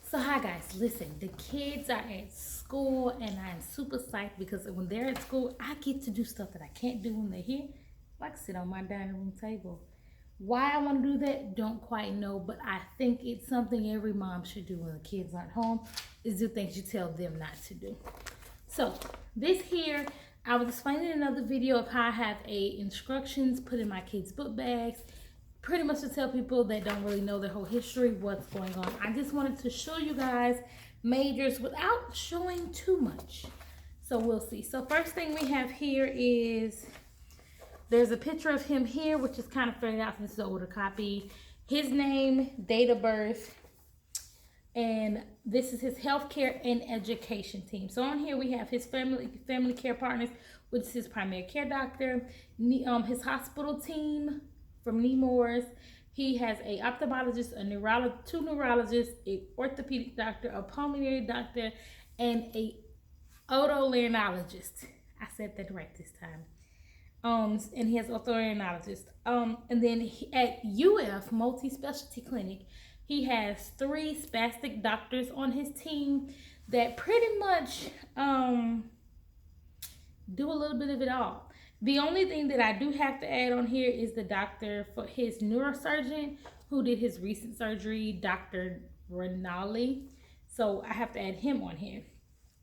So hi guys, listen, the kids are at school and I'm super psyched because when they're at school, I get to do stuff that I can't do when they're here, like sit on my dining room table. Why I want to do that, don't quite know, but I think it's something every mom should do when the kids aren't home, is do things you tell them not to do. So this here, I was explaining in another video of how I have instructions put in my kids' book bags, pretty much to tell people that don't really know their whole history what's going on. I just wanted to show you guys majors without showing too much. So we'll see. So first thing we have here is there's a picture of him here, which is kind of figured out. This is an older copy. His name, date of birth, and this is his healthcare and education team. So on here we have his family care partners, which is his primary care doctor, his hospital team from Nemours. He has a ophthalmologist, two neurologists, a orthopedic doctor, a pulmonary doctor, and a otolaryngologist. I said that right this time. And he has otolaryngologist. And then at UF Multi-Specialty Clinic, he has 3 spastic doctors on his team that pretty much do a little bit of it all. The only thing that I do have to add on here is the doctor for his neurosurgeon who did his recent surgery, Dr. Renali. So I have to add him on here.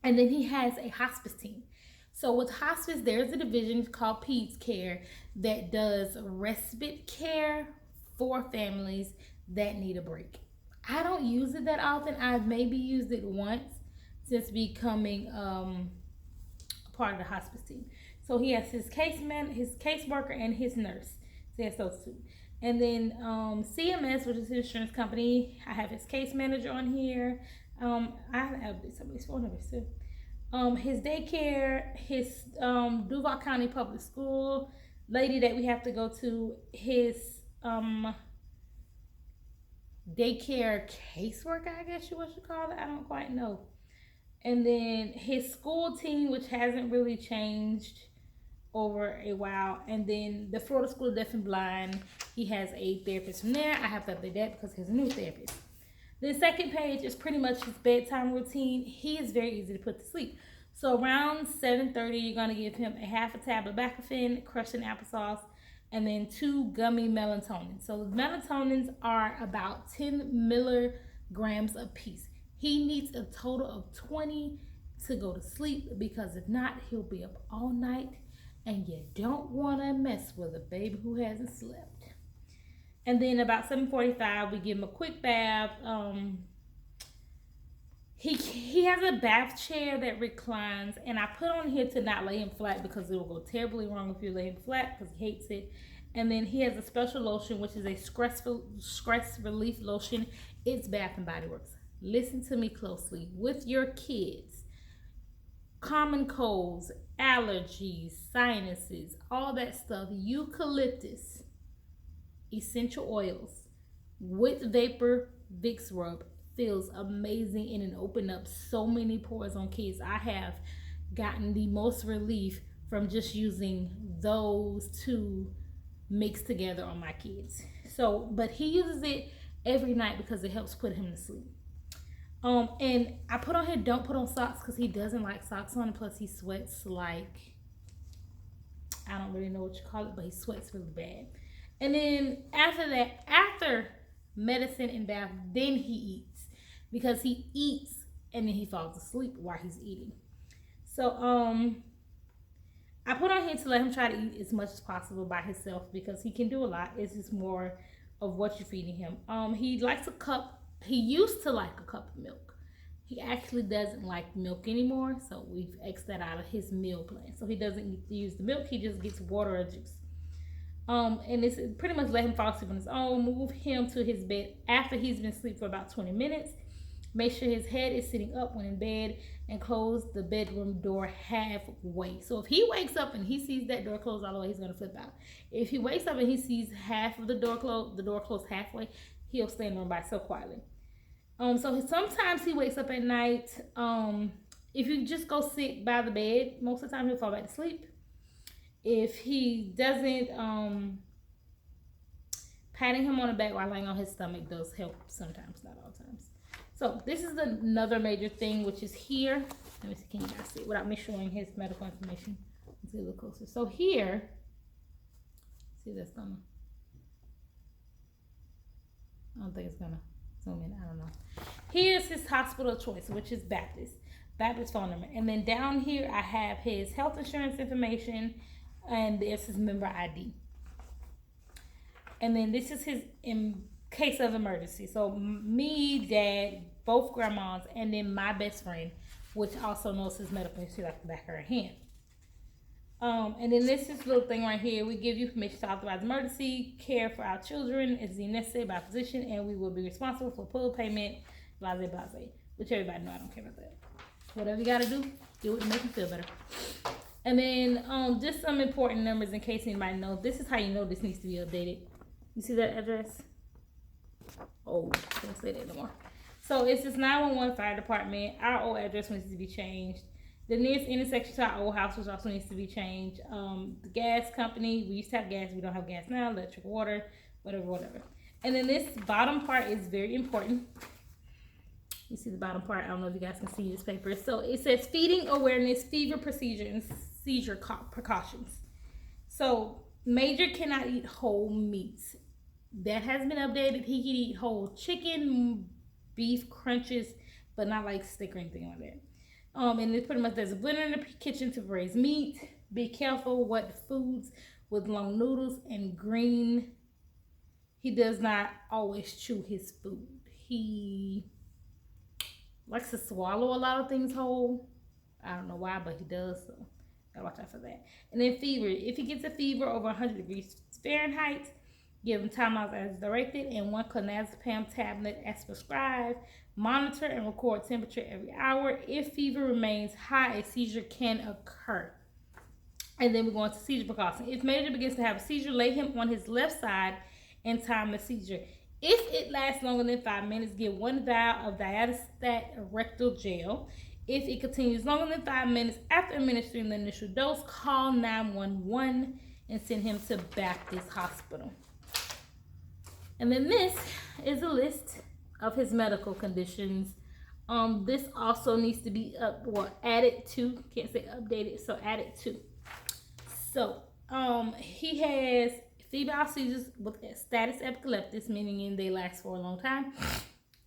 And then he has a hospice team. So with hospice, there's a division called Peds Care that does respite care for families that need a break. I don't use it that often. I've maybe used it once since becoming part of the hospice team. So he has his his caseworker, and his nurse. So he has those 2. And then CMS, which is his insurance company, I have his case manager on here. I have somebody's phone number too. His daycare, his Duval County Public School lady that we have to go to, his daycare caseworker, I guess you should call it. I don't quite know. And then his school team, which hasn't really changed over a while. And then the Florida School of Deaf and Blind, he has a therapist from there. I have to update that because he's a new therapist. The second page is pretty much his bedtime routine. He is very easy to put to sleep. So around 7:30, you're going to give him a half a tablet of Baclofen, crushed in applesauce, and then 2 gummy melatonin. So the melatonins are about 10 milligrams a piece. He needs a total of 20 to go to sleep, because if not, he'll be up all night, and you don't want to mess with a baby who hasn't slept. And then about 7:45, we give him a quick bath. He has a bath chair that reclines, and I put on here to not lay him flat because it will go terribly wrong if you lay him flat, because he hates it. And then he has a special lotion, which is a stress relief lotion. It's Bath and Body Works. Listen to me closely. With your kids, common colds, allergies, sinuses, all that stuff, eucalyptus essential oils with vapor Vicks rub feels amazing, and it opened up so many pores on kids. I have gotten the most relief from just using those 2 mixed together on my kids. So, but he uses it every night because it helps put him to sleep. And I put on here, don't put on socks, because he doesn't like socks on, and plus he sweats like, I don't really know what you call it, but he sweats really bad. And then after that, after medicine and bath, then he eats, because he eats and then he falls asleep while he's eating. So I put on here to let him try to eat as much as possible by himself, because he can do a lot. It's just more of what you're feeding him. He likes a cup. He used to like a cup of milk. He actually doesn't like milk anymore, so we've X'd that out of his meal plan. So he doesn't use the milk. He just gets water or juice. And it's pretty much let him fall asleep on his own. Move him to his bed after he's been asleep for about 20 minutes. Make sure his head is sitting up when in bed, and close the bedroom door halfway. So if he wakes up and he sees that door closed all the way, he's going to flip out. If he wakes up and he sees half of the door closed halfway, he'll stay in the room by himself quietly. So sometimes he wakes up at night. If you just go sit by the bed, most of the time he'll fall back to sleep. If he doesn't Patting him on the back while laying on his stomach does help sometimes, not all times. So this is another major thing, which is here. Let me see, can you guys see it without me showing his medical information? Let's see a little closer. So here, see that's gonna, I don't think it's gonna zoom in, I don't know. Here's his hospital of choice, which is Baptist phone number. And then down here, I have his health insurance information, and there's his member ID. And then this is his in case of emergency. So me, dad, both grandmas, and then my best friend, which also knows his medical history like the back of her hand. And then this is little thing right here. We give you permission to authorize emergency care for our children as deemed necessary by physician, and we will be responsible for full payment, blase, blase. Which everybody know I don't care about that. Whatever you gotta do it to make you feel better. And then just some important numbers in case anybody knows. This is how you know this needs to be updated. You see that address? Oh, can't say that no more. So it's this 911 fire department. Our old address needs to be changed. The nearest intersection to our old house, which also needs to be changed. The gas company, we used to have gas. We don't have gas now. Electric, water, whatever. And then this bottom part is very important. You see the bottom part. I don't know if you guys can see this paper. So it says feeding awareness, fever procedure, and seizure precautions. So Major cannot eat whole meats. That has been updated. He can eat whole chicken, beef, crunches, but not like steak or anything like that. And it's pretty much there's a blender in the kitchen to braise meat. Be careful what foods with long noodles and green. He does not always chew his food. He likes to swallow a lot of things whole. I don't know why, but he does. So gotta watch out for that. And then fever. If he gets a fever over 100 degrees Fahrenheit, give him Tylenol as directed and 1 clonazepam tablet as prescribed. Monitor and record temperature every hour. If fever remains high, a seizure can occur. And then we're going to seizure precaution. If Major begins to have a seizure, lay him on his left side and time the seizure. If it lasts longer than 5 minutes, give 1 vial of diazepam rectal gel. If it continues longer than 5 minutes after administering the initial dose, call 911 and send him to Baptist Hospital. And then this is a list of his medical conditions. This also needs to be added to. Can't say updated, so added to. So he has febrile seizures with status epilepticus, meaning they last for a long time.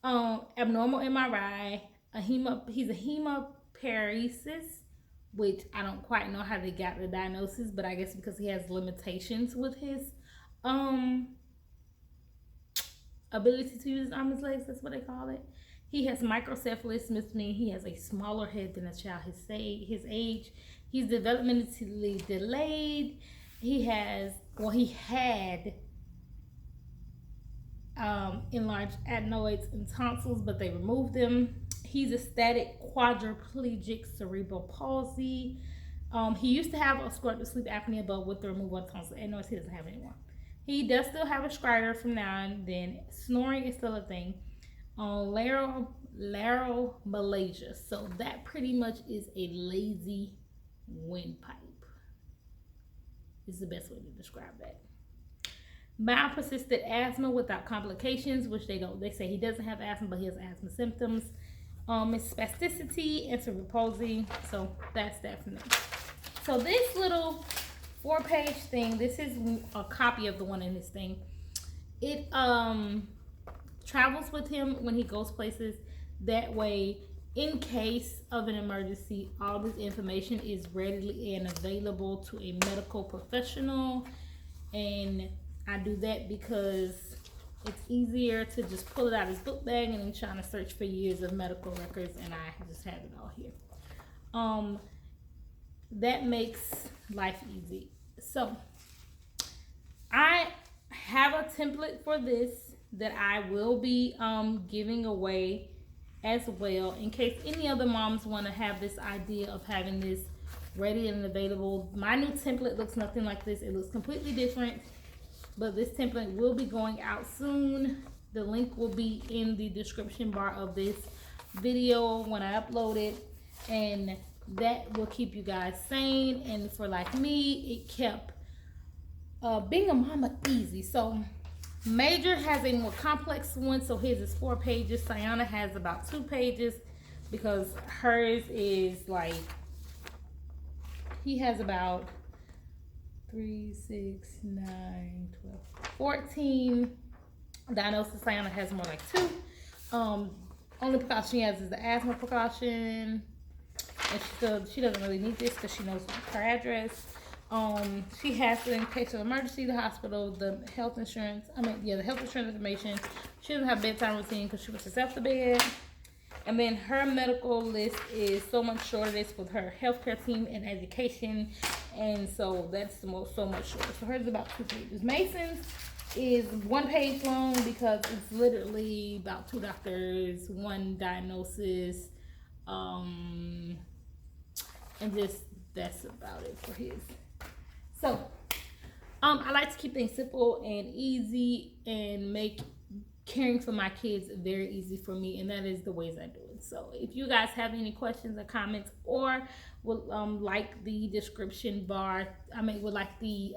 Abnormal MRI. He's a hemiparesis, which I don't quite know how they got the diagnosis, but I guess because he has limitations with his ability to use his arms and legs, that's what they call it. He has microcephalus, meaning he has a smaller head than a child his age. He's developmentally delayed. He had enlarged adenoids and tonsils, but they removed them. He's a static quadriplegic cerebral palsy. He used to have obstructive sleep apnea, but with the removal of tonsils and adenoids, he doesn't have anymore. He does still have a stridor from now and then. Snoring is still a thing. Laryngomalacia. So that pretty much is a lazy windpipe. Is the best way to describe that. Mild persistent asthma without complications, which they say he doesn't have asthma, but he has asthma symptoms. It's spasticity and cerebral palsy. So that's that from them. So this little 4-page thing, this is a copy of the one in this thing. It travels with him when he goes places. That way, in case of an emergency, all this information is readily and available to a medical professional. And I do that because it's easier to just pull it out of his book bag and then trying to search for years of medical records, and I just have it all here. That makes life easy. So I have a template for this that I will be giving away as well, in case any other moms want to have this idea of having this ready and available. My new template looks nothing like this. It looks completely different, but this template will be going out soon. The link will be in the description bar of this video when I upload it, and that will keep you guys sane. And for like me, it kept being a mama easy. So Major has a more complex one, so his is 4 pages. Sayana has about 2 pages because hers is like, he has about 3, 6, 9, 12, 14 diagnosis. Sayana has more like 2. Only precaution she has is the asthma precaution, and she doesn't really need this because she knows her address. She has to, in case of emergency, the hospital, the health insurance. The health insurance information. She doesn't have bedtime routine because she was herself to bed. And then her medical list is so much shorter. This with her healthcare team and education, and so that's so much shorter. So hers is about 2 pages. Mason's is 1 page long because it's literally about 2 doctors, 1 diagnosis, and just that's about it for his. So, I like to keep things simple and easy and make caring for my kids very easy for me, and that is the ways I do it. So if you guys have any questions or comments, or would like the description bar, would like the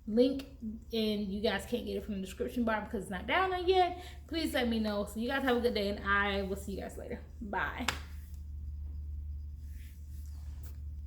link, and you guys can't get it from the description bar because it's not down there yet, please let me know. So you guys have a good day, and I will see you guys later. Bye.